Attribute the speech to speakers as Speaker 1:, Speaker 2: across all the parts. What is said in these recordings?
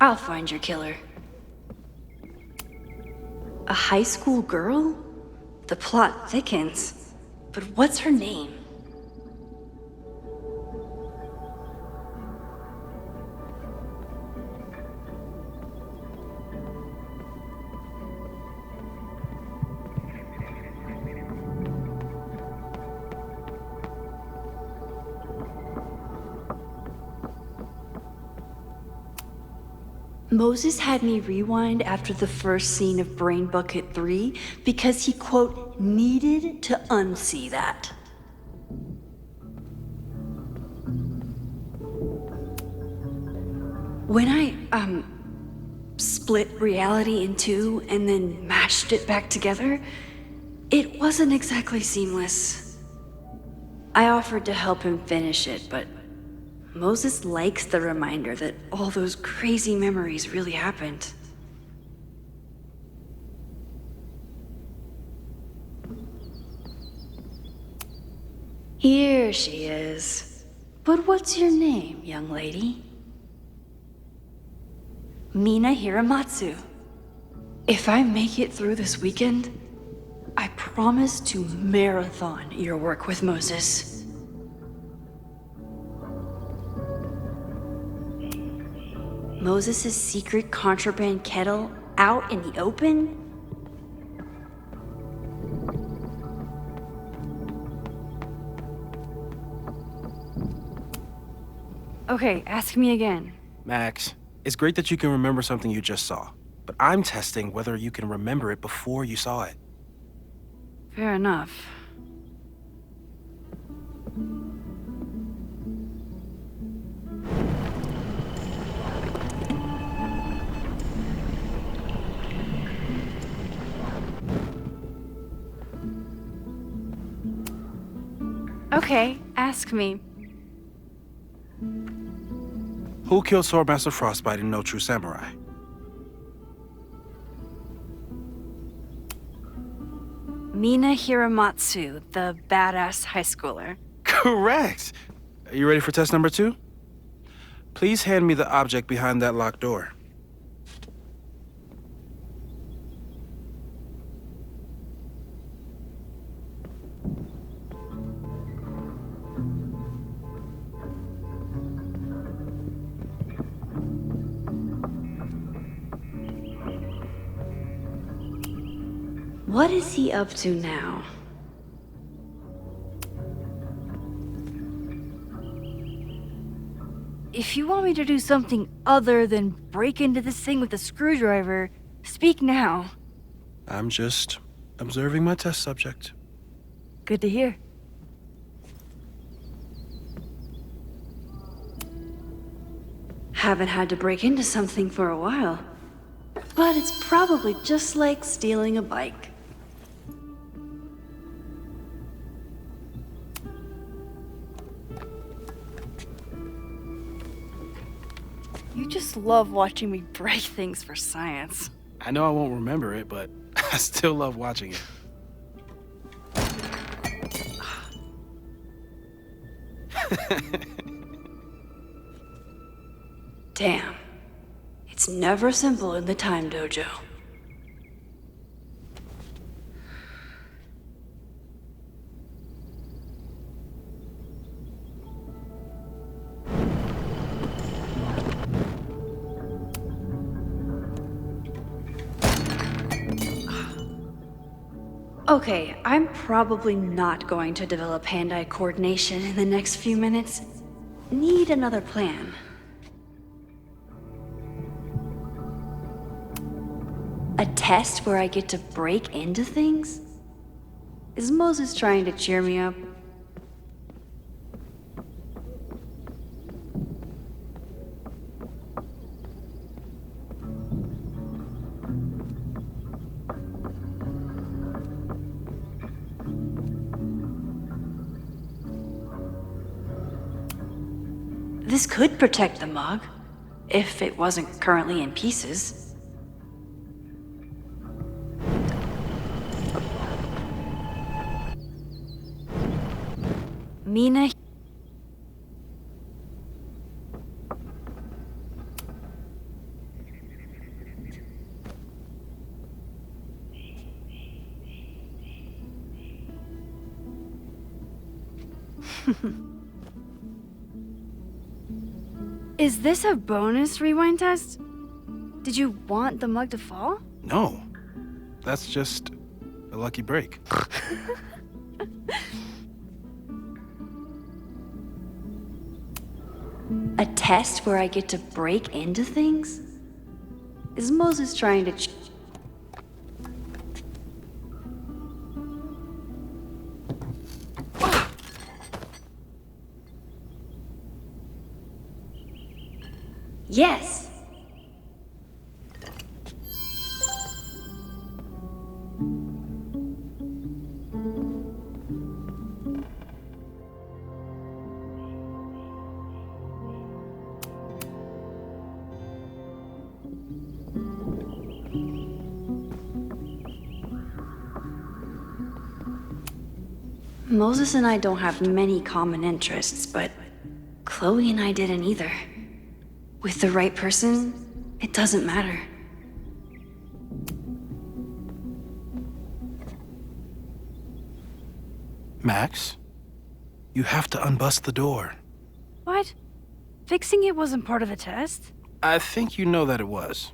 Speaker 1: I'll find your killer. A high school girl? The plot thickens. But what's her name? Moses had me rewind after the first scene of Brain Bucket 3 because he, quote, needed to unsee that. When I, split reality in two and then mashed it back together, it wasn't exactly seamless. I offered to help him finish it, but Moses likes the reminder that all those crazy memories really happened. Here she is. But what's your name, young lady? Mina Hiramatsu. If I make it through this weekend, I promise to marathon your work with Moses. Moses' secret contraband kettle out in the open? Okay, ask me again.
Speaker 2: Max, it's great that you can remember something you just saw, but I'm testing whether you can remember it before you saw it.
Speaker 1: Fair enough. Okay, ask me.
Speaker 2: Who killed Swordmaster Frostbite in No True Samurai?
Speaker 1: Mina Hiramatsu, the badass high schooler.
Speaker 2: Correct! Are you ready for test number 2? Please hand me the object behind that locked door.
Speaker 1: What is he up to now? If you want me to do something other than break into this thing with a screwdriver, speak now.
Speaker 2: I'm just observing my test subject.
Speaker 1: Good to hear. Haven't had to break into something for a while. But it's probably just like stealing a bike. You just love watching me break things for science.
Speaker 2: I know I won't remember it, but I still love watching it.
Speaker 1: Damn. It's never simple in the Time Dojo. Okay, I'm probably not going to develop hand-eye coordination in the next few minutes. Need another plan. A test where I get to break into things? Is Moses trying to cheer me up? This could protect the mug, if it wasn't currently in pieces. Mina. Is this a bonus rewind test? Did you want the mug to fall?
Speaker 2: No. That's just a lucky break.
Speaker 1: A test where I get to break into things? Is Moses trying to Yes! Moses and I don't have many common interests, but Chloe and I didn't either. With the right person, it doesn't matter.
Speaker 2: Max, you have to unbust the door.
Speaker 1: What? Fixing it wasn't part of the test?
Speaker 2: I think you know that it was.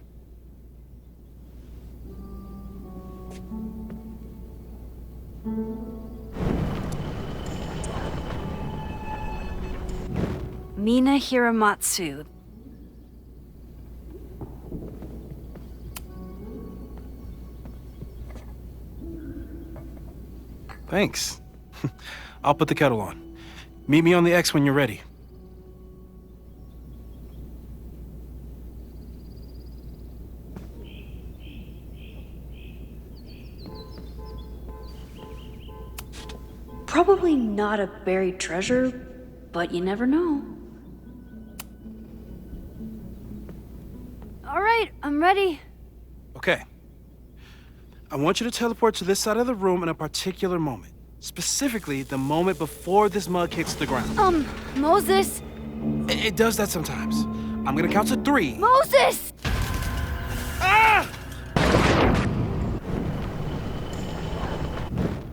Speaker 1: Mina Hiramatsu.
Speaker 2: Thanks. I'll put the kettle on. Meet me on the X when you're ready.
Speaker 1: Probably not a buried treasure, but you never know. All right, I'm ready.
Speaker 2: Okay. I want you to teleport to this side of the room in a particular moment. Specifically, the moment before this mug hits the ground.
Speaker 1: Moses!
Speaker 2: It does that sometimes. I'm gonna count to 3.
Speaker 1: Moses!
Speaker 2: Ah!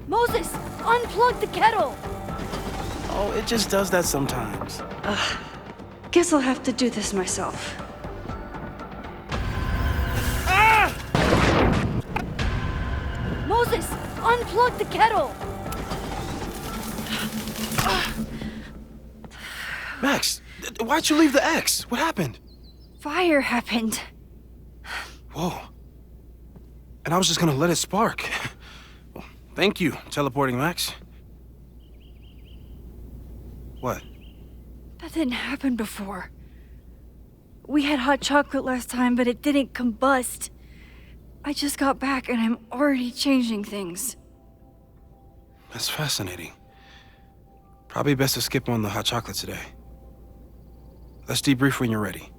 Speaker 1: Moses! Unplug the kettle!
Speaker 2: Oh, it just does that sometimes.
Speaker 1: Guess I'll have to do this myself.
Speaker 2: Ah!
Speaker 1: Moses! Unplug the kettle!
Speaker 2: Max, why'd you leave the X? What happened?
Speaker 1: Fire happened.
Speaker 2: Whoa. And I was just gonna let it spark. Well, thank you, teleporting Max. What?
Speaker 1: That didn't happen before. We had hot chocolate last time, but it didn't combust. I just got back and I'm already changing things.
Speaker 2: That's fascinating. Probably best to skip on the hot chocolate today. Let's debrief when you're ready.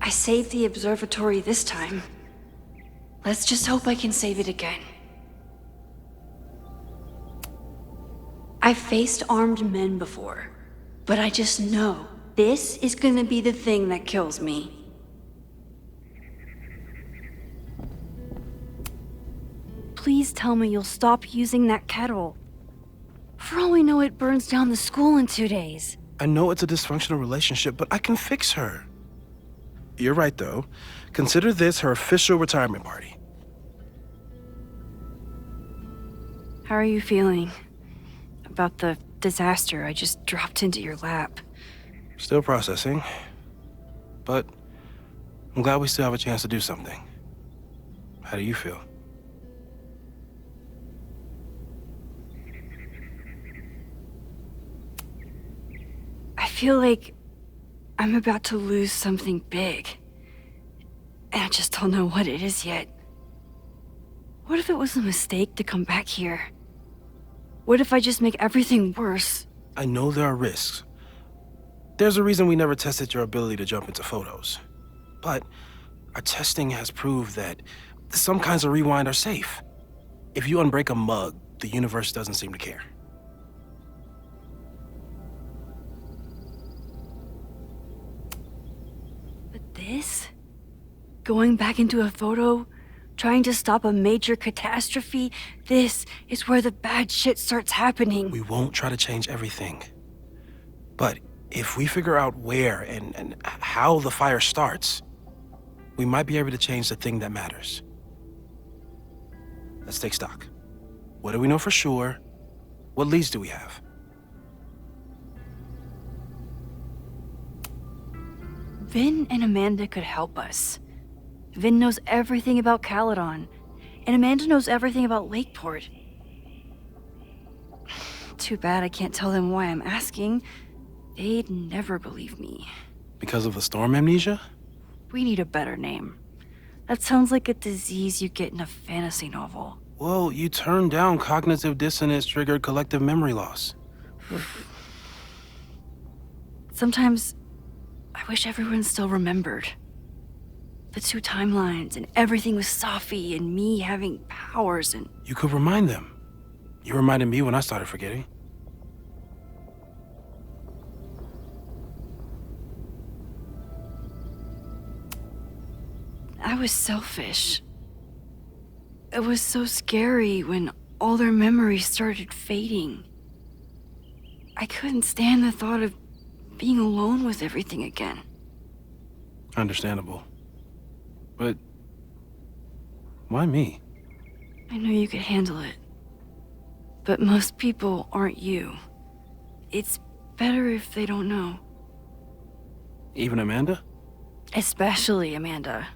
Speaker 1: I saved the observatory this time. Let's just hope I can save it again. I've faced armed men before, but I just know this is gonna be the thing that kills me. Please tell me you'll stop using that kettle. For all we know, it burns down the school in 2 days.
Speaker 2: I know it's a dysfunctional relationship, but I can fix her. You're right, though. Consider this her official retirement party.
Speaker 1: How are you feeling about the disaster I just dropped into your lap?
Speaker 2: Still processing. But I'm glad we still have a chance to do something. How do you feel?
Speaker 1: I feel like I'm about to lose something big. And I just don't know what it is yet. What if it was a mistake to come back here? What if I just make everything worse?
Speaker 2: I know there are risks. There's a reason we never tested your ability to jump into photos. But our testing has proved that some kinds of rewind are safe. If you unbreak a mug, the universe doesn't seem to care.
Speaker 1: But this? Going back into a photo trying to stop a major catastrophe, this is where the bad shit starts happening.
Speaker 2: We won't try to change everything. But if we figure out where and how the fire starts, we might be able to change the thing that matters. Let's take stock. What do we know for sure? What leads do we have?
Speaker 1: Vin and Amanda could help us. Vin knows everything about Caledon, and Amanda knows everything about Lakeport. Too bad I can't tell them why I'm asking. They'd never believe me.
Speaker 2: Because of the storm amnesia?
Speaker 1: We need a better name. That sounds like a disease you get in a fantasy novel.
Speaker 2: Well, you turned down cognitive dissonance triggered collective memory loss.
Speaker 1: Sometimes I wish everyone still remembered. The two timelines and everything with Safi and me having powers and...
Speaker 2: You could remind them. You reminded me when I started forgetting.
Speaker 1: I was selfish. It was so scary when all their memories started fading. I couldn't stand the thought of being alone with everything again.
Speaker 2: Understandable. But why me?
Speaker 1: I knew you could handle it. But most people aren't you. It's better if they don't know.
Speaker 2: Even Amanda?
Speaker 1: Especially Amanda.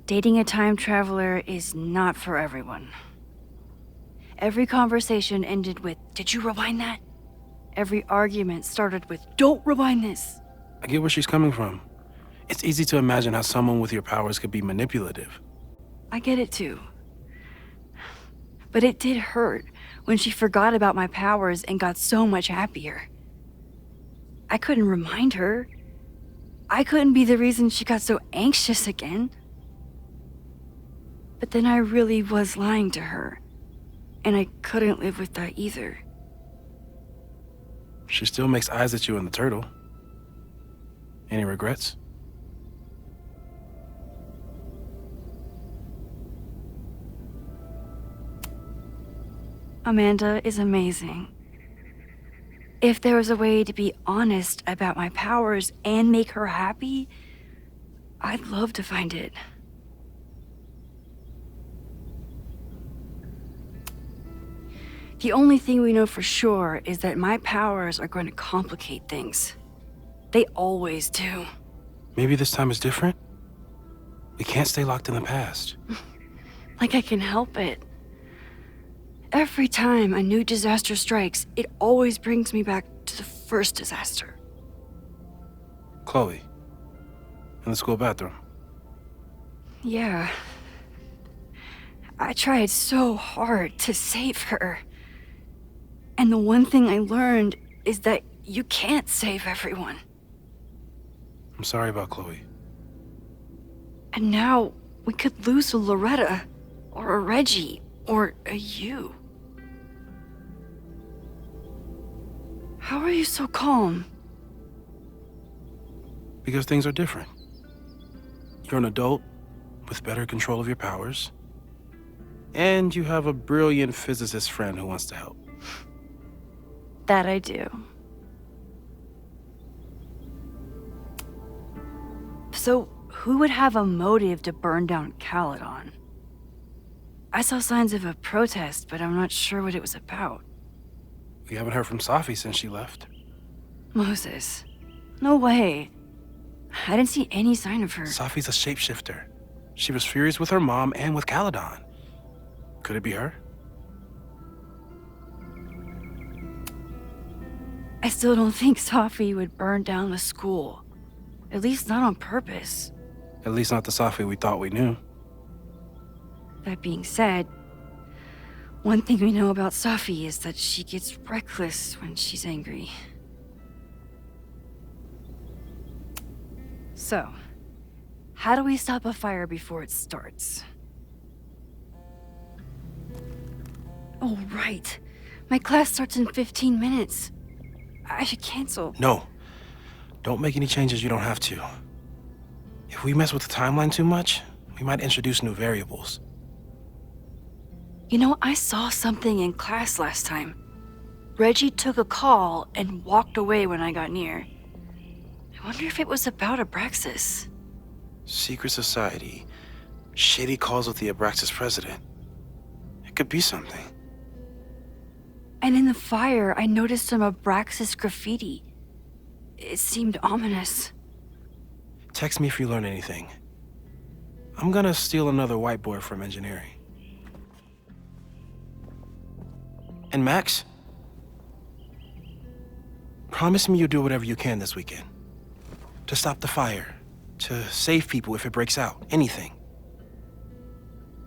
Speaker 1: Dating a time traveler is not for everyone. Every conversation ended with, "Did you rewind that?" Every argument started with, "Don't rewind this."
Speaker 2: I get where she's coming from. It's easy to imagine how someone with your powers could be manipulative.
Speaker 1: I get it too. But it did hurt when she forgot about my powers and got so much happier. I couldn't remind her. I couldn't be the reason she got so anxious again. But then I really was lying to her, and I couldn't live with that either.
Speaker 2: She still makes eyes at you and the turtle. Any regrets?
Speaker 1: Amanda is amazing. If there was a way to be honest about my powers and make her happy, I'd love to find it. The only thing we know for sure is that my powers are going to complicate things. They always do.
Speaker 2: Maybe this time is different? We can't stay locked in the past.
Speaker 1: Like I can help it. Every time a new disaster strikes, it always brings me back to the first disaster.
Speaker 2: Chloe, in the school bathroom.
Speaker 1: Yeah. I tried so hard to save her. And the one thing I learned is that you can't save everyone.
Speaker 2: I'm sorry about Chloe.
Speaker 1: And now we could lose a Loretta, or a Reggie, or a you. How are you so calm?
Speaker 2: Because things are different. You're an adult with better control of your powers. And you have a brilliant physicist friend who wants to help.
Speaker 1: That I do. So, who would have a motive to burn down Caledon? I saw signs of a protest, but I'm not sure what it was about.
Speaker 2: We haven't heard from Safi since she left.
Speaker 1: Moses. No way. I didn't see any sign of her.
Speaker 2: Safi's a shapeshifter. She was furious with her mom and with Caledon. Could it be her?
Speaker 1: I still don't think Safi would burn down the school. At least not on purpose.
Speaker 2: At least not the Safi we thought we knew.
Speaker 1: That being said, one thing we know about Safi is that she gets reckless when she's angry. So, how do we stop a fire before it starts? Oh, right. My class starts in 15 minutes. I should cancel.
Speaker 2: No. Don't make any changes you don't have to. If we mess with the timeline too much, we might introduce new variables.
Speaker 1: You know, I saw something in class last time. Reggie took a call and walked away when I got near. I wonder if it was about Abraxas.
Speaker 2: Secret society. Shady calls with the Abraxas president. It could be something.
Speaker 1: And in the fire, I noticed some Abraxas graffiti. It seemed ominous.
Speaker 2: Text me if you learn anything. I'm gonna steal another whiteboard from engineering. And Max? Promise me you'll do whatever you can this weekend. To stop the fire. To save people if it breaks out. Anything.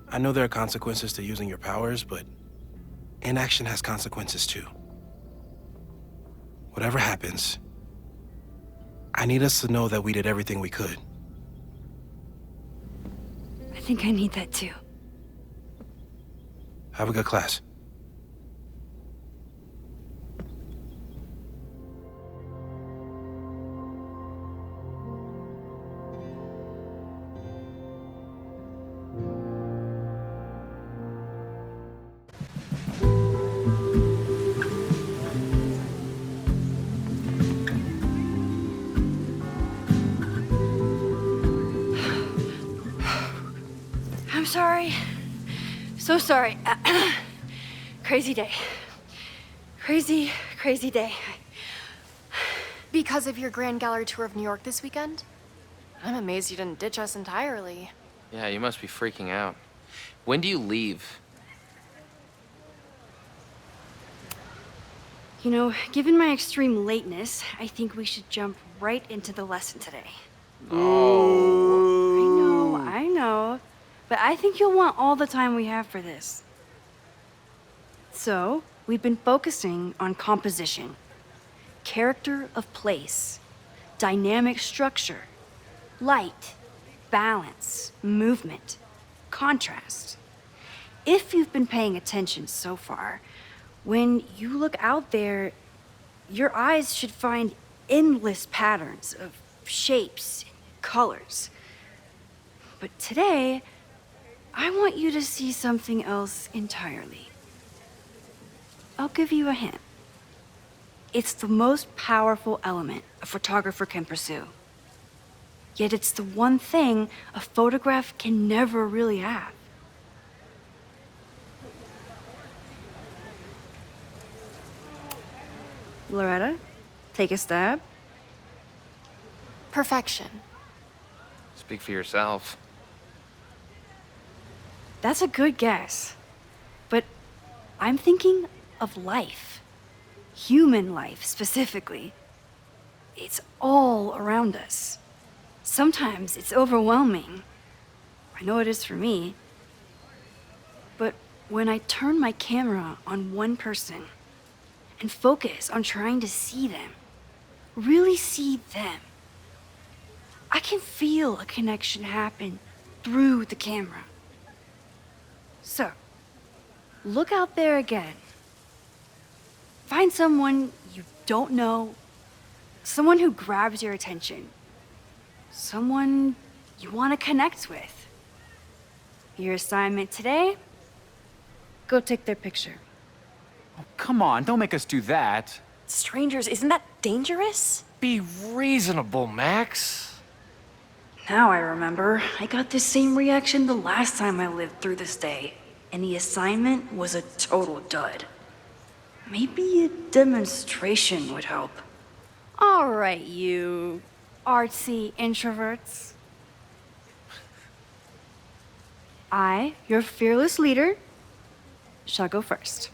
Speaker 2: I know there are consequences to using your powers, but inaction has consequences too. Whatever happens, I need us to know that we did everything we could.
Speaker 1: I think I need that too.
Speaker 2: Have a good class.
Speaker 1: I'm sorry. So sorry. Crazy day. Crazy, crazy day.
Speaker 3: Because of your Grand Gallery tour of New York this weekend? I'm amazed you didn't ditch us entirely.
Speaker 4: Yeah, you must be freaking out. When do you leave?
Speaker 1: You know, given my extreme lateness, I think we should jump right into the lesson today.
Speaker 4: Oh.
Speaker 1: I know. But I think you'll want all the time we have for this. So, we've been focusing on composition, character of place, dynamic structure, light, balance, movement, contrast. If you've been paying attention so far, when you look out there, your eyes should find endless patterns of shapes, colors. But today, I want you to see something else entirely. I'll give you a hint. It's the most powerful element a photographer can pursue. Yet it's the one thing a photograph can never really have. Loretta, take a stab.
Speaker 3: Perfection.
Speaker 4: Speak for yourself.
Speaker 1: That's a good guess. But I'm thinking of life. Human life, specifically. It's all around us. Sometimes it's overwhelming. I know it is for me. But when I turn my camera on one person and focus on trying to see them, really see them, I can feel a connection happen through the camera. So, look out there again. Find someone you don't know, someone who grabs your attention, someone you want to connect with. Your assignment today? Go take their picture.
Speaker 5: Oh, come on, don't make us do that.
Speaker 3: Strangers, isn't that dangerous?
Speaker 4: Be reasonable, Max.
Speaker 1: Now I remember, I got the same reaction the last time I lived through this day, and the assignment was a total dud. Maybe a demonstration would help. All right, you artsy introverts. I, your fearless leader, shall go first.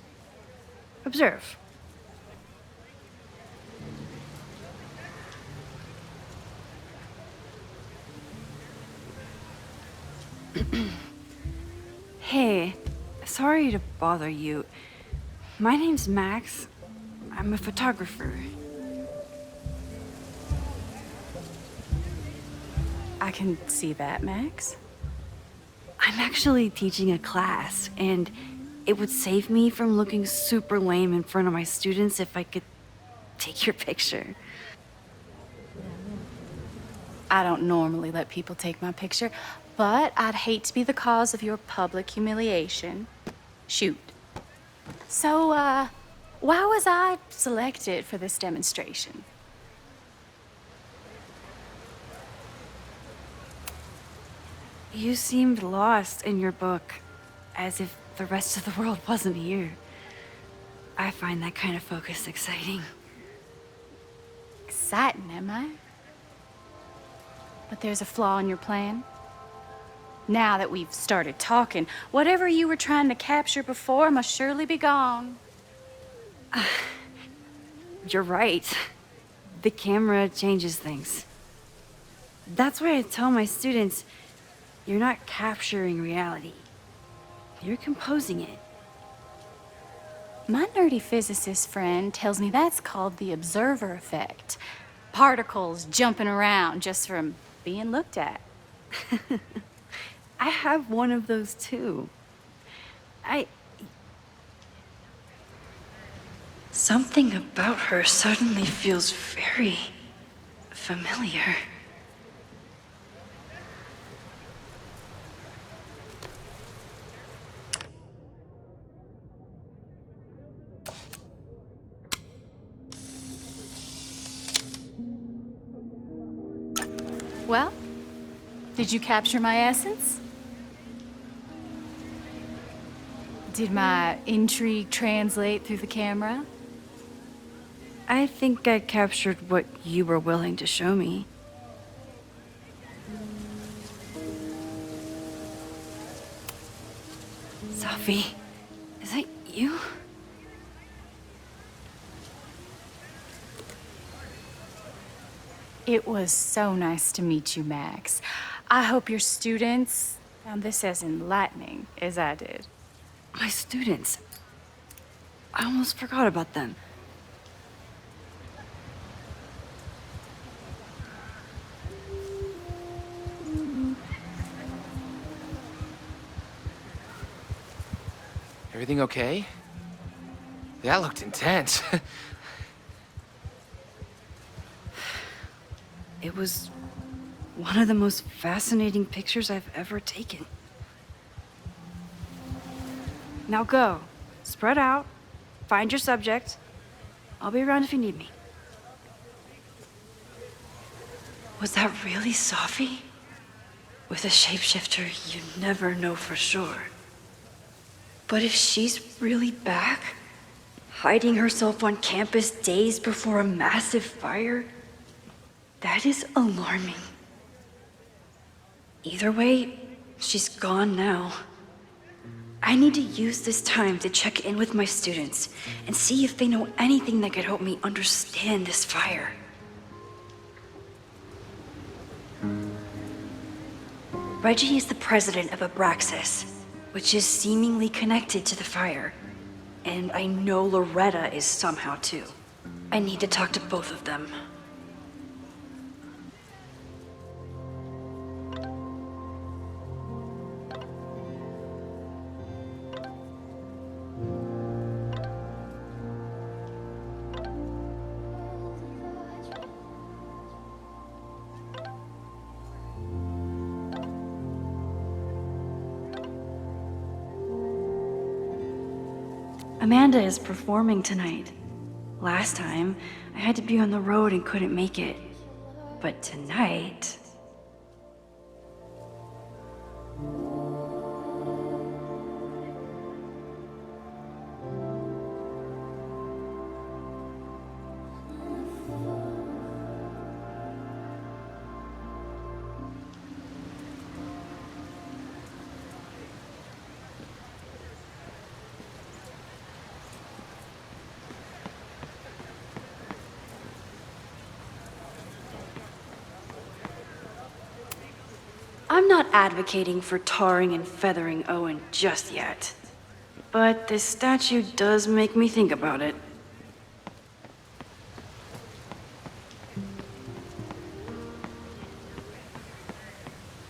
Speaker 1: Observe. Hey, sorry to bother you. My name's Max. I'm a photographer.
Speaker 6: I can see that, Max.
Speaker 1: I'm actually teaching a class, and it would save me from looking super lame in front of my students if I could take your picture.
Speaker 6: I don't normally let people take my picture, but I'd hate to be the cause of your public humiliation. Shoot. So, why was I selected for this demonstration?
Speaker 1: You seemed lost in your book, as if the rest of the world wasn't here. I find that kind of focus exciting.
Speaker 6: Exciting, am I? But there's a flaw in your plan. Now that we've started talking, whatever you were trying to capture before must surely be gone.
Speaker 1: You're right. The camera changes things. That's why I tell my students, you're not capturing reality. You're composing it.
Speaker 6: My nerdy physicist friend tells me that's called the observer effect. Particles jumping around just from being looked at.
Speaker 1: I have one of those too. Something about her suddenly feels very familiar.
Speaker 6: Well, did you capture my essence? Did my intrigue translate through the camera?
Speaker 1: I think I captured what you were willing to show me. Sophie, is that you?
Speaker 6: It was so nice to meet you, Max. I hope your students found this as enlightening as I did.
Speaker 1: My students. I almost forgot about them.
Speaker 4: Everything okay? That looked intense.
Speaker 1: It was one of the most fascinating pictures I've ever taken. Now go. Spread out. Find your subject. I'll be around if you need me. Was that really Sophie? With a shapeshifter, you never know for sure. But if she's really back, hiding herself on campus days before a massive fire, that is alarming. Either way, she's gone now. I need to use this time to check in with my students and see if they know anything that could help me understand this fire. Reggie is the president of Abraxas, which is seemingly connected to the fire. And I know Loretta is somehow too. I need to talk to both of them. Amanda is performing tonight. Last time, I had to be on the road and couldn't make it. But tonight... I'm not advocating for tarring and feathering Owen just yet. But this statue does make me think about it.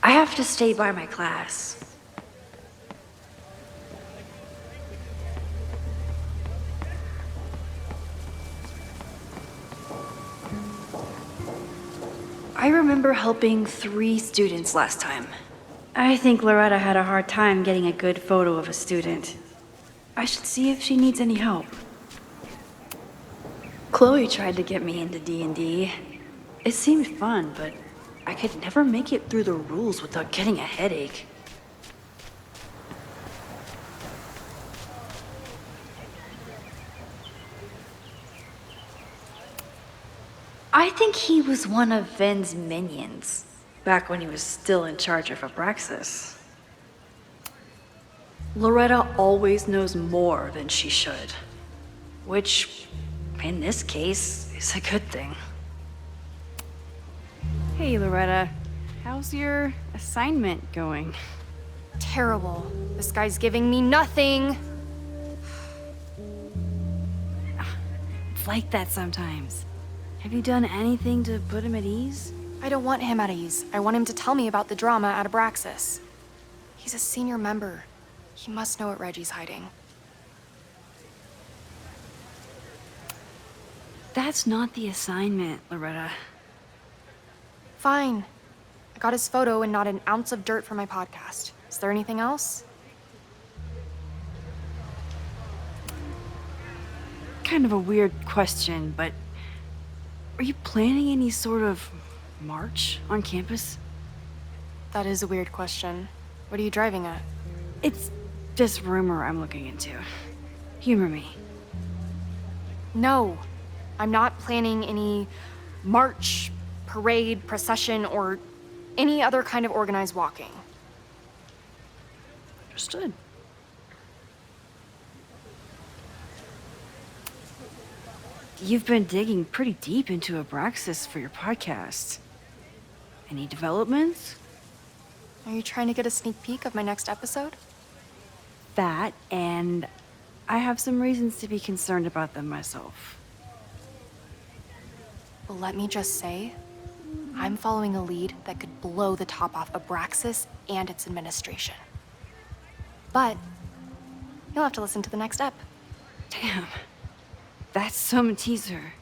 Speaker 1: I have to stay by my class. I remember helping 3 students last time. I think Loretta had a hard time getting a good photo of a student. I should see if she needs any help. Chloe tried to get me into D&D. It seemed fun, but I could never make it through the rules without getting a headache. I think he was one of Ven's minions, back when he was still in charge of Abraxas. Loretta always knows more than she should, which, in this case, is a good thing.
Speaker 7: Hey, Loretta. How's your assignment going?
Speaker 3: Terrible. This guy's giving me nothing.
Speaker 7: It's like that sometimes. Have you done anything to put him at ease?
Speaker 3: I don't want him at ease. I want him to tell me about the drama at Abraxas. He's a senior member. He must know what Reggie's hiding.
Speaker 7: That's not the assignment, Loretta.
Speaker 3: Fine. I got his photo and not an ounce of dirt for my podcast. Is there anything else?
Speaker 7: Kind of a weird question, but are you planning any sort of march on campus?
Speaker 3: That is a weird question. What are you driving at?
Speaker 7: It's just rumor I'm looking into. Humor me.
Speaker 3: No. I'm not planning any march, parade, procession, or any other kind of organized walking.
Speaker 7: Understood. You've been digging pretty deep into Abraxas for your podcast. Any developments?
Speaker 3: Are you trying to get a sneak peek of my next episode?
Speaker 7: That, and I have some reasons to be concerned about them myself.
Speaker 3: Well, let me just say, I'm following a lead that could blow the top off Abraxas and its administration. But you'll have to listen to the next ep.
Speaker 7: Damn. That's some teaser.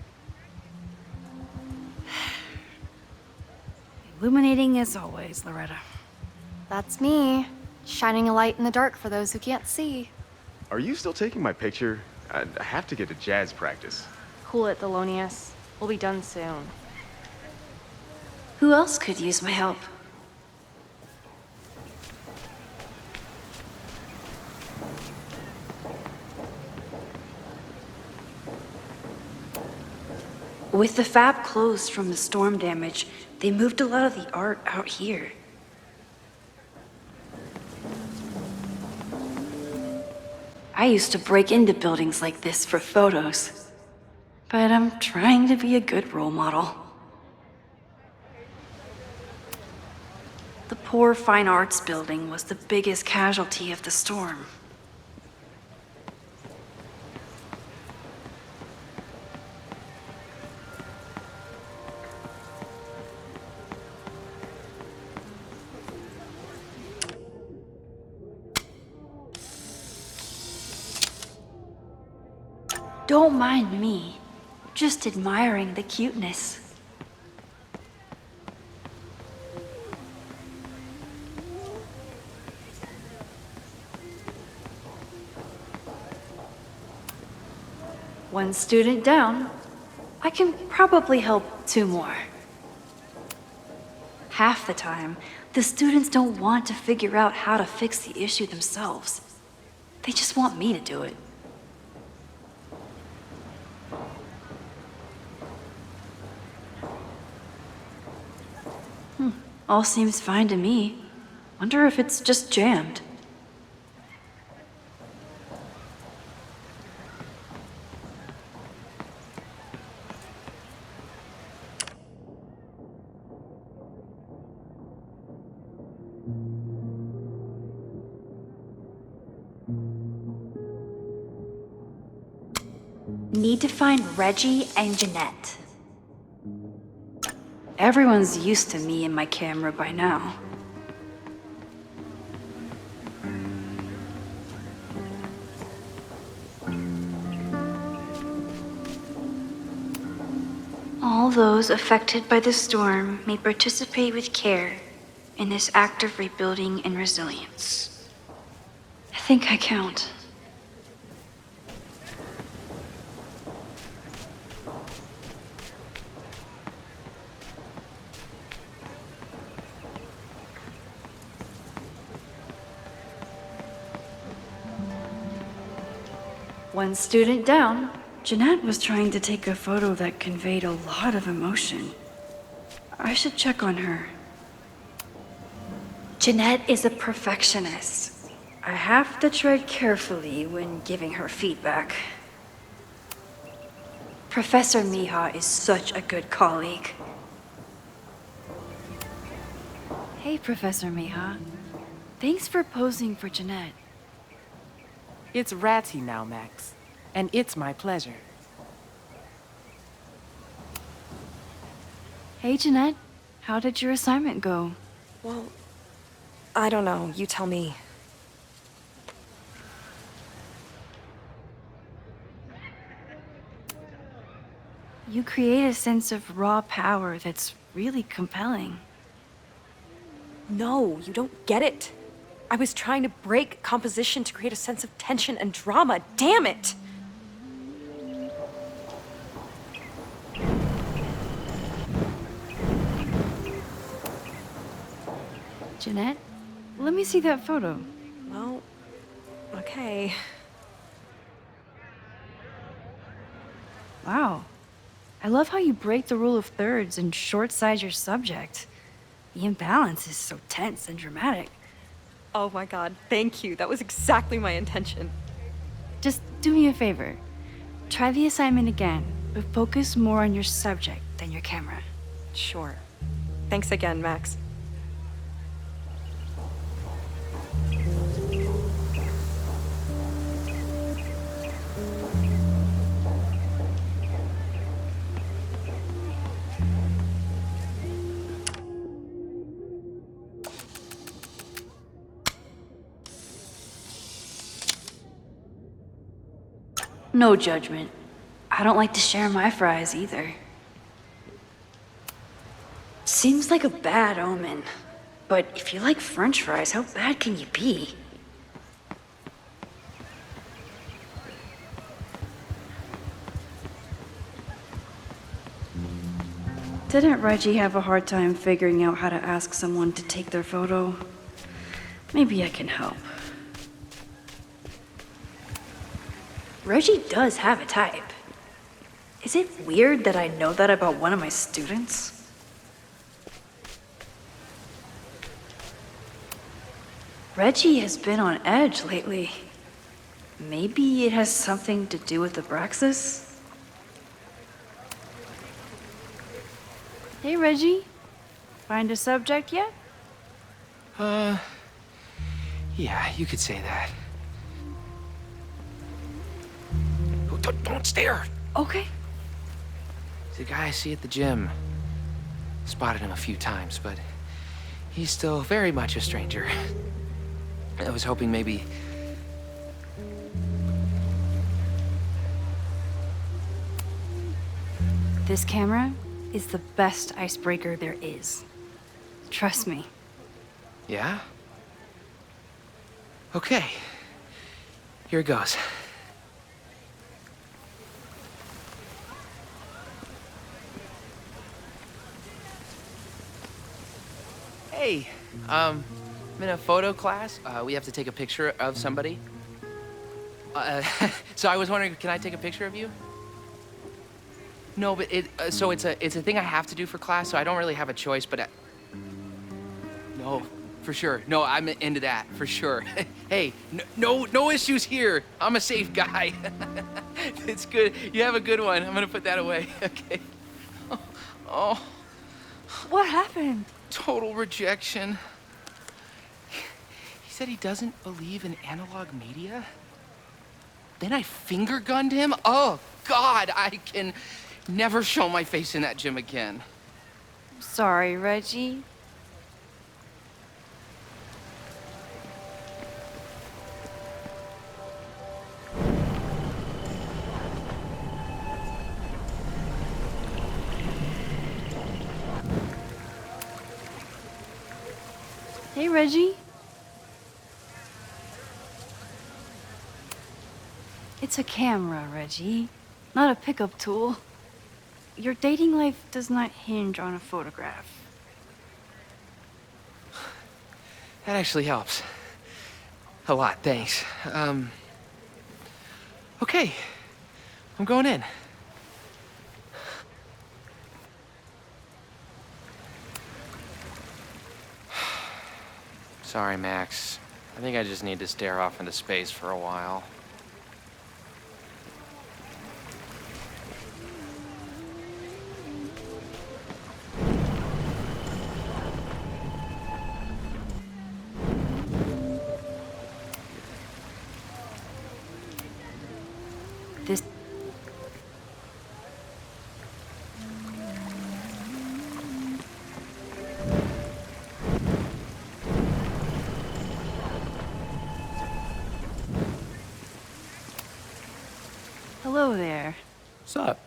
Speaker 7: Illuminating as always, Loretta.
Speaker 3: That's me, shining a light in the dark for those who can't see.
Speaker 8: Are you still taking my picture? I have to get to jazz practice.
Speaker 3: Cool it, Thelonious. We'll be done soon.
Speaker 1: Who else could use my help? With the fab closed from the storm damage, they moved a lot of the art out here. I used to break into buildings like this for photos, but I'm trying to be a good role model. The poor fine arts building was the biggest casualty of the storm. Don't mind me, just admiring the cuteness. One student down. I can probably help 2 more. Half the time, the students don't want to figure out how to fix the issue themselves. They just want me to do it. All seems fine to me. Wonder if it's just jammed. Need to find Reggie and Jeanette. Everyone's used to me and my camera by now. All those affected by the storm may participate with care in this act of rebuilding and resilience. I think I count. One student down. Jeanette was trying to take a photo that conveyed a lot of emotion. I should check on her. Jeanette is a perfectionist. I have to tread carefully when giving her feedback. Professor Mija is such a good colleague.
Speaker 7: Hey, Professor Mija. Thanks for posing for Jeanette.
Speaker 9: It's Ratty now, Max. And it's my pleasure.
Speaker 7: Hey, Jeanette. How did your assignment go?
Speaker 10: Well, I don't know. You tell me.
Speaker 7: You create a sense of raw power that's really compelling.
Speaker 10: No, you don't get it. I was trying to break composition to create a sense of tension and drama. Damn it!
Speaker 7: Jeanette, let me see that photo.
Speaker 10: Well, okay.
Speaker 7: Wow. I love how you break the rule of thirds and short-size your subject. The imbalance is so tense and dramatic.
Speaker 10: Oh my god, thank you. That was exactly my intention.
Speaker 7: Just do me a favor. Try the assignment again, but focus more on your subject than your camera.
Speaker 10: Sure. Thanks again, Max.
Speaker 1: No judgment. I don't like to share my fries either. Seems like a bad omen. But if you like French fries, how bad can you be? Didn't Reggie have a hard time figuring out how to ask someone to take their photo? Maybe I can help. Reggie does have a type. Is it weird that I know that about one of my students? Reggie has been on edge lately. Maybe it has something to do with Abraxas?
Speaker 7: Hey, Reggie. Find a subject yet?
Speaker 4: Yeah, you could say that. Oh, don't stare!
Speaker 7: Okay.
Speaker 4: The guy I see at the gym. Spotted him a few times, but he's still very much a stranger. I was hoping maybe...
Speaker 7: This camera is the best icebreaker there is. Trust me.
Speaker 4: Yeah? Okay. Here it goes. Hey, I'm in a photo class. We have to take a picture of somebody. So I was wondering, can I take a picture of you? No, but so it's a thing I have to do for class, so I don't really have a choice, but no, for sure. No, I'm into that, for sure. Hey, no issues here. I'm a safe guy. It's good. You have a good one. I'm gonna put that away. Okay. Oh.
Speaker 7: What happened?
Speaker 4: Total rejection. He said he doesn't believe in analog media. Then I finger gunned him. Oh, God, I can never show my face in that gym again.
Speaker 7: Sorry, Reggie. Hey, Reggie. It's a camera, Reggie, not a pickup tool. Your dating life does not hinge on a photograph.
Speaker 4: That actually helps. A lot, thanks. Okay, I'm going in. Sorry, Max. I think I just need to stare off into space for a while.
Speaker 7: This. Hello there.
Speaker 5: What's up?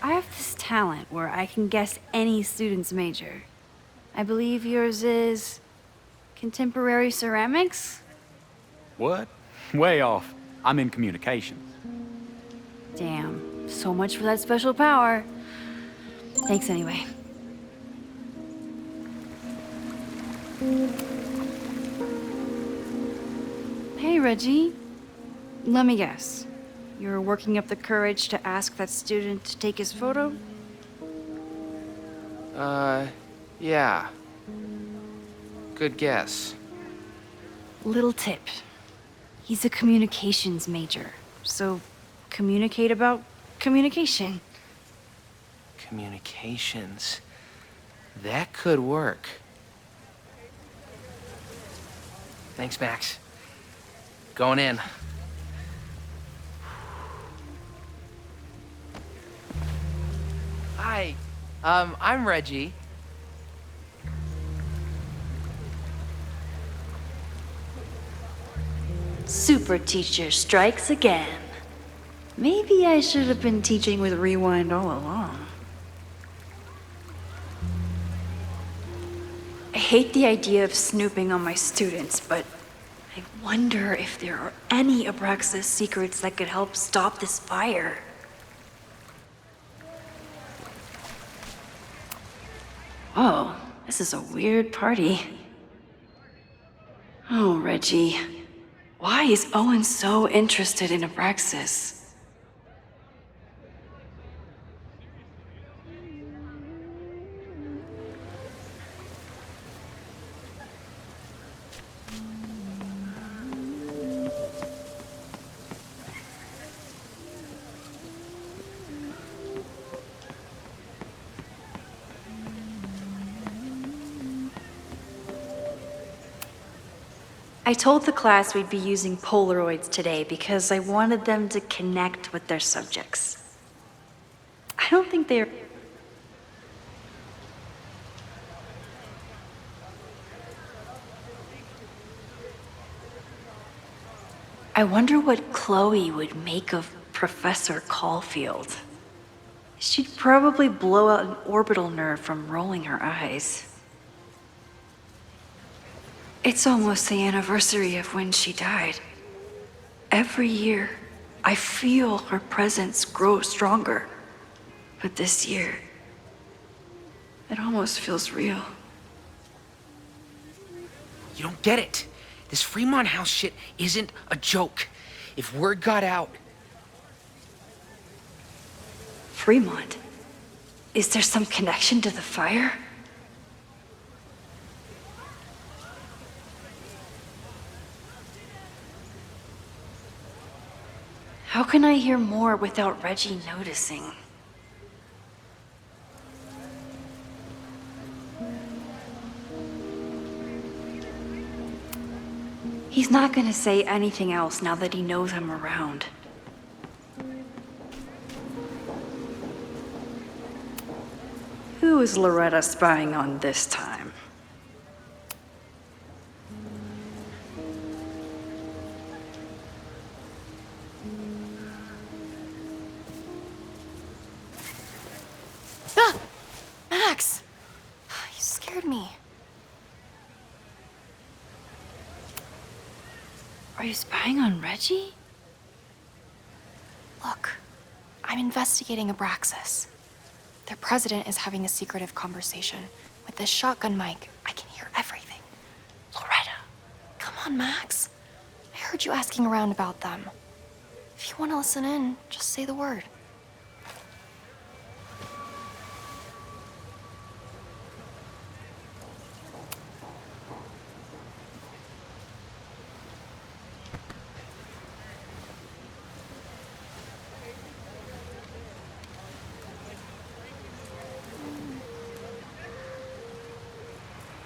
Speaker 7: I have this talent where I can guess any student's major. I believe yours is contemporary ceramics?
Speaker 5: What? Way off. I'm in communications.
Speaker 7: Damn, so much for that special power. Thanks anyway. Hey, Reggie. Let me guess. You're working up the courage to ask that student to take his photo?
Speaker 4: Yeah. Good guess.
Speaker 7: Little tip. He's a communications major, so communicate about communication.
Speaker 4: Communications. That could work. Thanks, Max. Going in. Hi. I'm Reggie.
Speaker 1: Super teacher strikes again. Maybe I should have been teaching with Rewind all along. I hate the idea of snooping on my students, but I wonder if there are any Abraxas secrets that could help stop this fire. Oh, this is a weird party. Oh, Reggie. Why is Owen so interested in Abraxas? I told the class we'd be using Polaroids today because I wanted them to connect with their subjects. I don't think they're... I wonder what Chloe would make of Professor Caulfield. She'd probably blow out an orbital nerve from rolling her eyes. It's almost the anniversary of when she died. Every year, I feel her presence grow stronger. But this year, it almost feels real.
Speaker 4: You don't get it. This Fremont House shit isn't a joke. If word got out...
Speaker 1: Fremont? Is there some connection to the fire? How can I hear more without Reggie noticing? He's not gonna say anything else now that he knows I'm around. Who is Loretta spying on this time?
Speaker 3: Ah! Max! You scared me.
Speaker 7: Are you spying on Reggie?
Speaker 3: Look, I'm investigating Abraxas. Their president is having a secretive conversation. With this shotgun mic, I can hear everything. Loretta, on, Max. I heard you asking around about them. If you want to listen in, just say the word.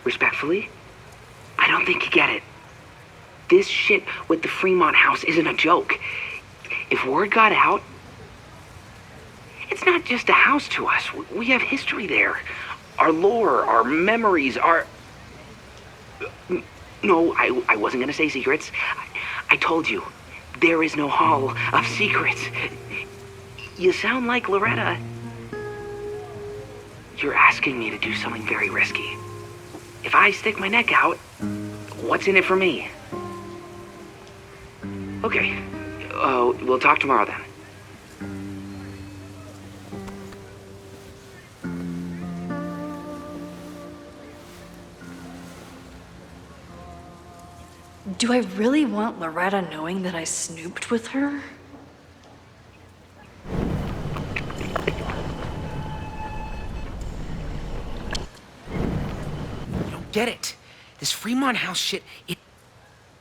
Speaker 11: Respectfully, I don't think you get it. This shit with the Fremont house isn't a joke. If word got out, it's not just a house to us. We have history there. Our lore, our memories, our... No, I wasn't gonna say secrets. I told you, there is no hall of secrets. You sound like Loretta. You're asking me to do something very risky. If I stick my neck out, what's in it for me? Okay, we'll talk tomorrow then.
Speaker 1: Do I really want Loretta knowing that I snooped with her?
Speaker 11: Get it? This Fremont house shit,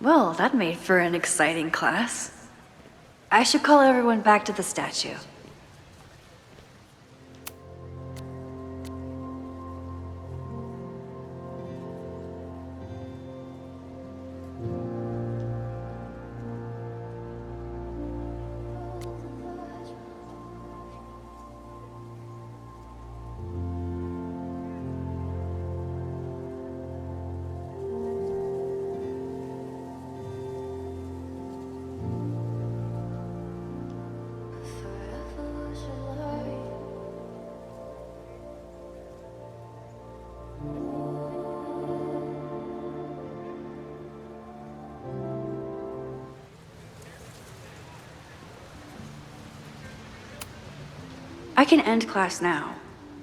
Speaker 1: Well, that made for an exciting class. I should call everyone back to the statue. I can end class now,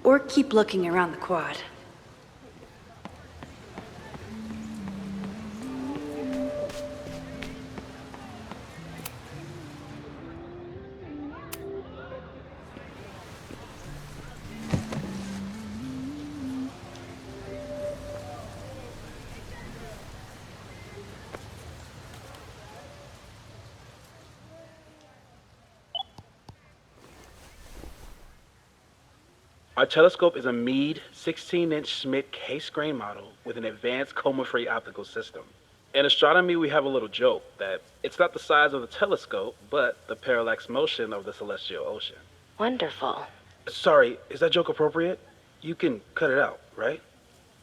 Speaker 1: or keep looking around the quad.
Speaker 2: Our telescope is a Meade 16-inch Schmidt case-grain model with an advanced coma-free optical system. In astronomy, we have a little joke that it's not the size of the telescope, but the parallax motion of the celestial ocean.
Speaker 12: Wonderful.
Speaker 2: Sorry, is that joke appropriate? You can cut it out, right?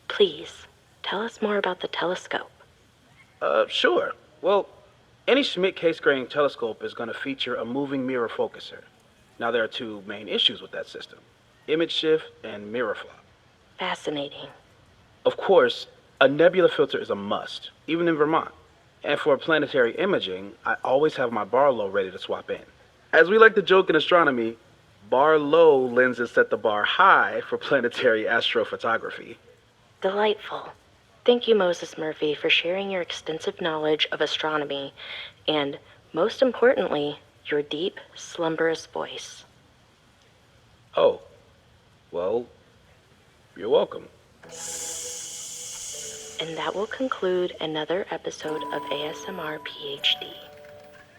Speaker 12: Please, tell us more about the telescope.
Speaker 2: Sure. Well, any Schmidt case-grain telescope is going to feature a moving mirror focuser. Now, there are two main issues with that system: image shift and mirror flop.
Speaker 12: Fascinating.
Speaker 2: Of course, a nebula filter is a must, even in Vermont. And for planetary imaging, I always have my bar low ready to swap in. As we like to joke in astronomy, bar low lenses set the bar high for planetary astrophotography.
Speaker 12: Delightful. Thank you, Moses Murphy, for sharing your extensive knowledge of astronomy and, most importantly, your deep, slumberous voice.
Speaker 2: Oh. Well, you're welcome.
Speaker 12: And that will conclude another episode of ASMR PhD.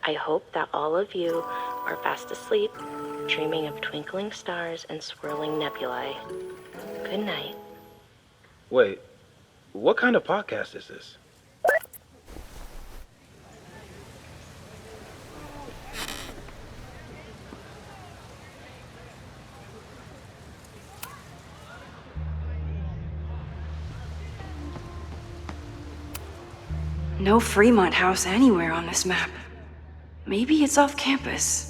Speaker 12: I hope that all of you are fast asleep, dreaming of twinkling stars and swirling nebulae. Good night.
Speaker 2: Wait, what kind of podcast is this?
Speaker 1: No Fremont house anywhere on this map. Maybe it's off campus.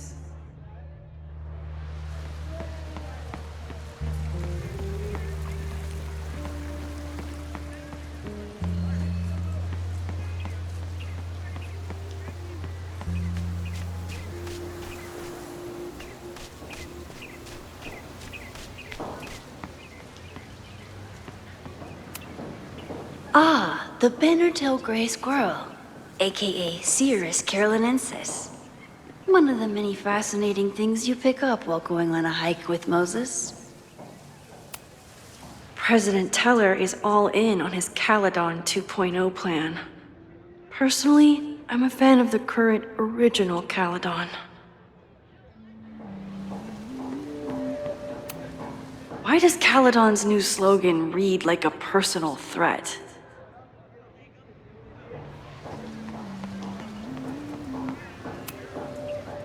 Speaker 1: Ah, the Bannertail Gray Squirrel. aka Cirrus carolinensis. One of the many fascinating things you pick up while going on a hike with Moses. President Teller is all in on his Caledon 2.0 plan. Personally, I'm a fan of the current original Caledon. Why does Caledon's new slogan read like a personal threat?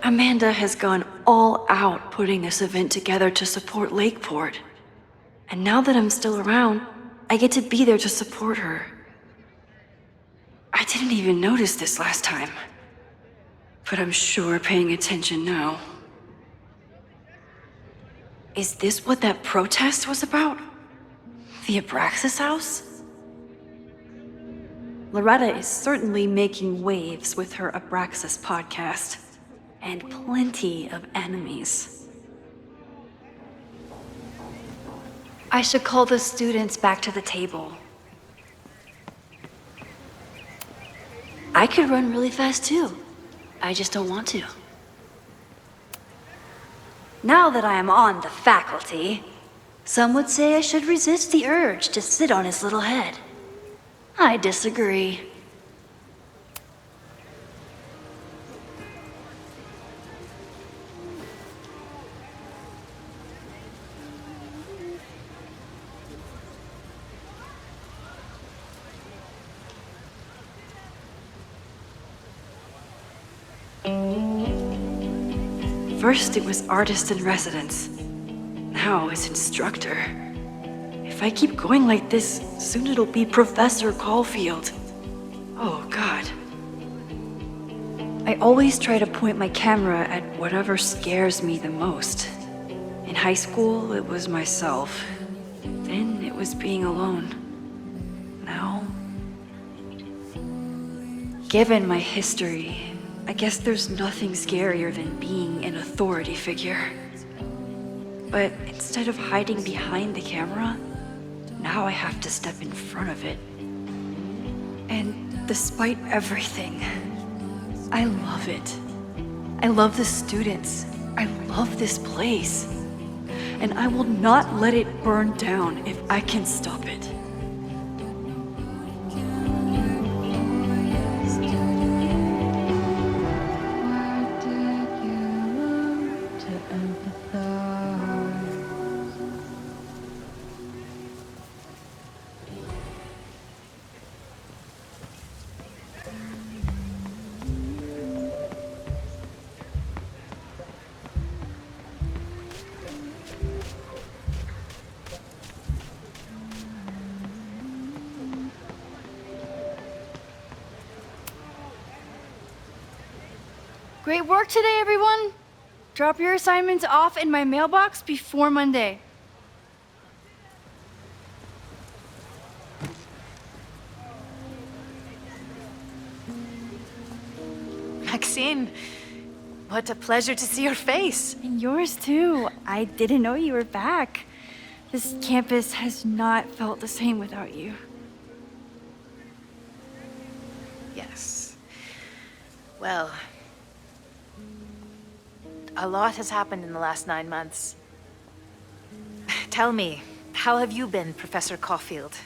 Speaker 1: Amanda has gone all out putting this event together to support Lakeport. And now that I'm still around, I get to be there to support her. I didn't even notice this last time. But I'm sure paying attention now. Is this what that protest was about? The Abraxas house? Loretta is certainly making waves with her Abraxas podcast. And plenty of enemies. I should call the students back to the table. I could run really fast too. I just don't want to. Now that I am on the faculty, some would say I should resist the urge to sit on his little head. I disagree. First it was artist in residence. Now it's instructor. If I keep going like this, soon it'll be Professor Caulfield. Oh, God. I always try to point my camera at whatever scares me the most. In high school, it was myself. Then it was being alone. Now... Given my history, I guess there's nothing scarier than being an authority figure. But instead of hiding behind the camera, now I have to step in front of it. And despite everything, I love it. I love the students. I love this place. And I will not let it burn down if I can stop it.
Speaker 7: Great work today, everyone! Drop your assignments off in my mailbox before Monday.
Speaker 13: Maxine, what a pleasure to see your face.
Speaker 7: And yours too. I didn't know you were back. This campus has not felt the same without you.
Speaker 13: Yes. Well, a lot has happened in the last 9 months. Tell me, how have you been, Professor Caulfield?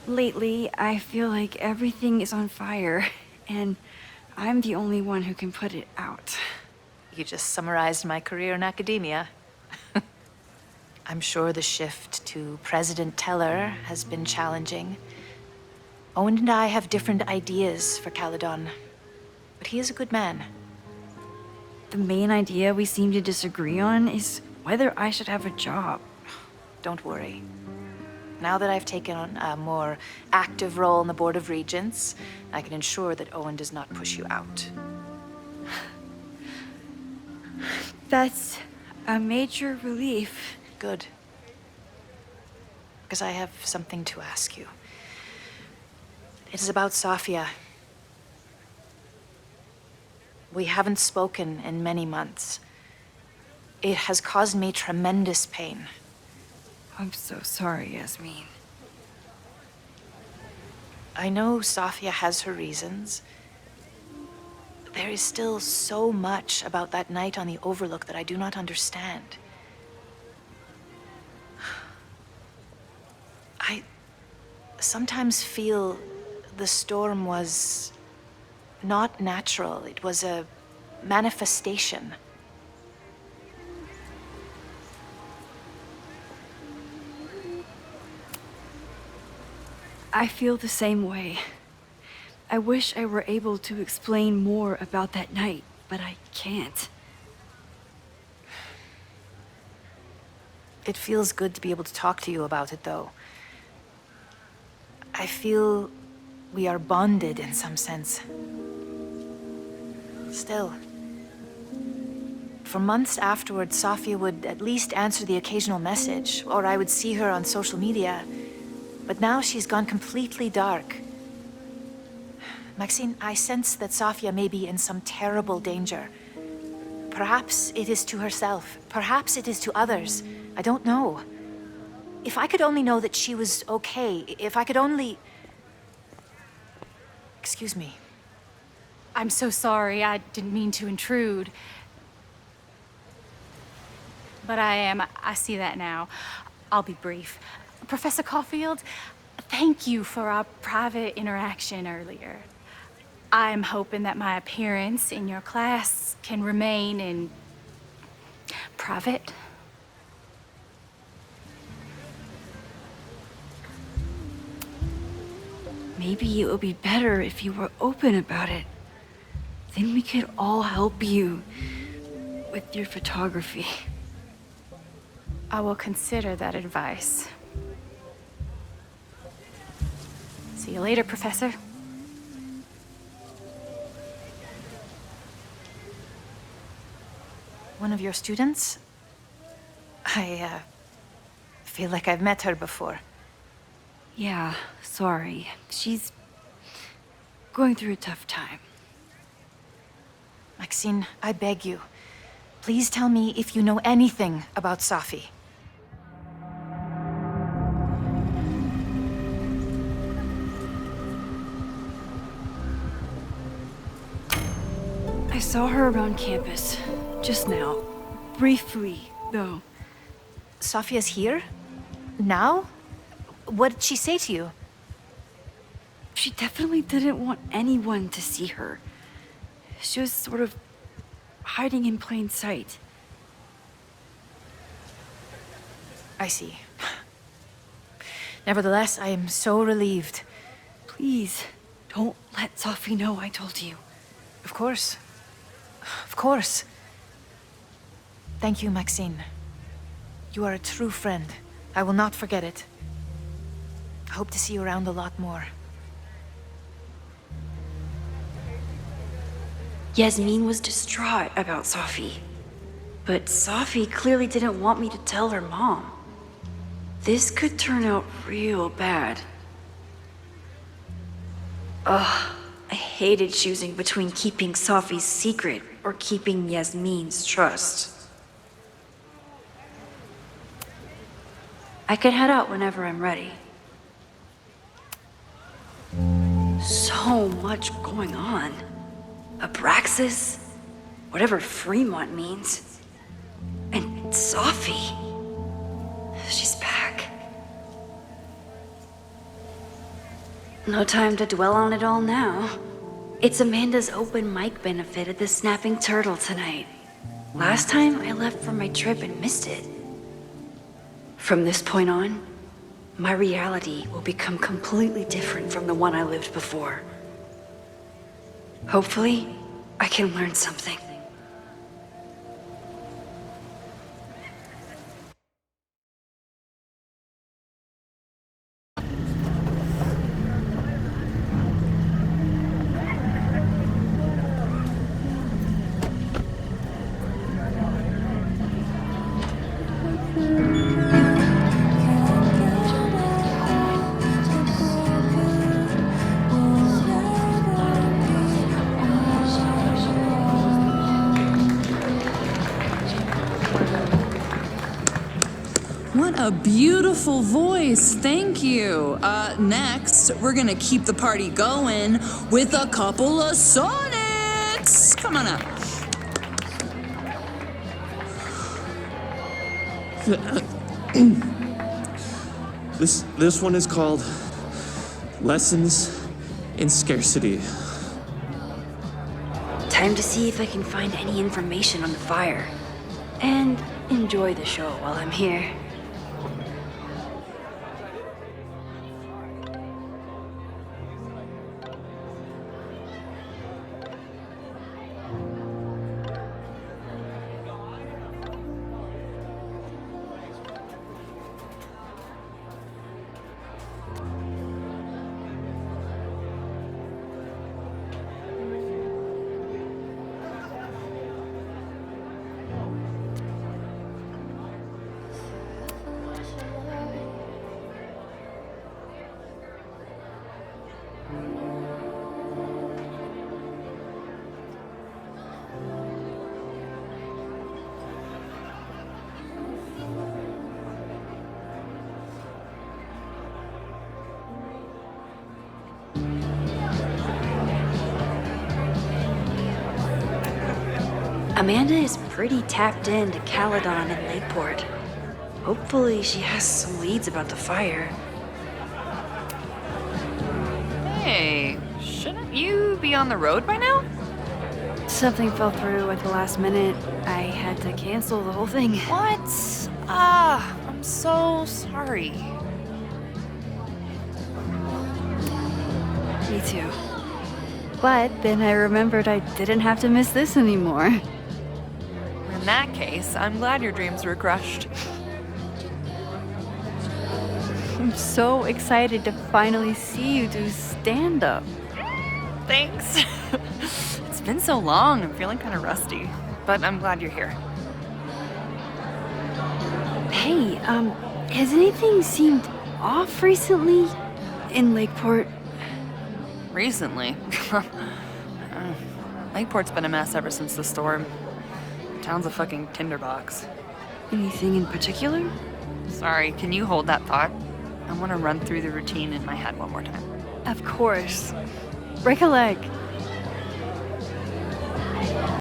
Speaker 7: Lately, I feel like everything is on fire, and I'm the only one who can put it out.
Speaker 13: You just summarized my career in academia. I'm sure the shift to President Teller has been challenging. Owen and I have different ideas for Caledon, but he is a good man.
Speaker 7: The main idea we seem to disagree on is whether I should have a job.
Speaker 13: Don't worry. Now that I've taken on a more active role in the Board of Regents, I can ensure that Owen does not push you out.
Speaker 7: That's a major relief.
Speaker 13: Good. Because I have something to ask you. It is about Safia. We haven't spoken in many months. It has caused me tremendous pain.
Speaker 7: I'm so sorry, Yasmin.
Speaker 13: I know Safia has her reasons. There is still so much about that night on the Overlook that I do not understand. I sometimes feel the storm was not natural. It was a manifestation.
Speaker 7: I feel the same way. I wish I were able to explain more about that night, but I can't.
Speaker 13: It feels good to be able to talk to you about it, though. I feel we are bonded in some sense. Still, for months afterwards, Safia would at least answer the occasional message, or I would see her on social media. But now she's gone completely dark. Maxine, I sense that Safia may be in some terrible danger. Perhaps it is to herself. Perhaps it is to others. I don't know. If I could only know that she was okay, if I could only... Excuse me.
Speaker 6: I'm so sorry. I didn't mean to intrude. But I see that now. I'll be brief. Professor Caulfield, thank you for our private interaction earlier. I'm hoping that my appearance in your class can remain in private.
Speaker 7: Maybe it would be better if you were open about it. Then we could all help you with your photography.
Speaker 6: I will consider that advice. See you later, Professor.
Speaker 13: One of your students? I feel like I've met her before.
Speaker 7: Yeah, sorry. She's going through a tough time.
Speaker 13: Maxine, I beg you. Please tell me if you know anything about Safi.
Speaker 7: I saw her around campus, just now. Briefly, though.
Speaker 13: Safia's here? Now? What did she say to you?
Speaker 7: She definitely didn't want anyone to see her. She was sort of hiding in plain sight.
Speaker 13: I see. Nevertheless, I am so relieved.
Speaker 7: Please, don't let Safi know I told you.
Speaker 13: Of course. Of course. Thank you, Maxine. You are a true friend. I will not forget it. I hope to see you around a lot more.
Speaker 1: Yasmin was distraught about Safi. But Safi clearly didn't want me to tell her mom. This could turn out real bad. Ugh, I hated choosing between keeping Safi's secret or keeping Yasmin's trust. I could head out whenever I'm ready. So much going on. Abraxas, whatever Fremont means, and Safi. She's back. No time to dwell on it all now. It's Amanda's open mic benefit at the Snapping Turtle tonight. Last time I left for my trip and missed it. From this point on, my reality will become completely different from the one I lived before. Hopefully, I can learn something.
Speaker 14: A beautiful voice, thank you. Next, we're gonna keep the party going with a couple of sonnets. Come on up.
Speaker 15: This one is called Lessons in Scarcity.
Speaker 1: Time to see if I can find any information on the fire. And enjoy the show while I'm here. Amanda is pretty tapped into Caledon and Lakeport. Hopefully she has some leads about the fire.
Speaker 16: Hey, shouldn't you be on the road by now?
Speaker 7: Something fell through at the last minute. I had to cancel the whole thing.
Speaker 16: What? I'm so sorry.
Speaker 7: Me too. But then I remembered I didn't have to miss this anymore.
Speaker 16: In that case, I'm glad your dreams were crushed.
Speaker 7: I'm so excited to finally see you do stand-up.
Speaker 16: Thanks. It's been so long, I'm feeling kind of rusty. But I'm glad you're here.
Speaker 7: Hey, has anything seemed off recently in Lakeport?
Speaker 16: Recently? Lakeport's been a mess ever since the storm. Town's a fucking tinderbox.
Speaker 7: Anything in particular?
Speaker 16: Sorry, can you hold that thought? I want to run through the routine in my head one more time.
Speaker 7: Of course. Break a leg.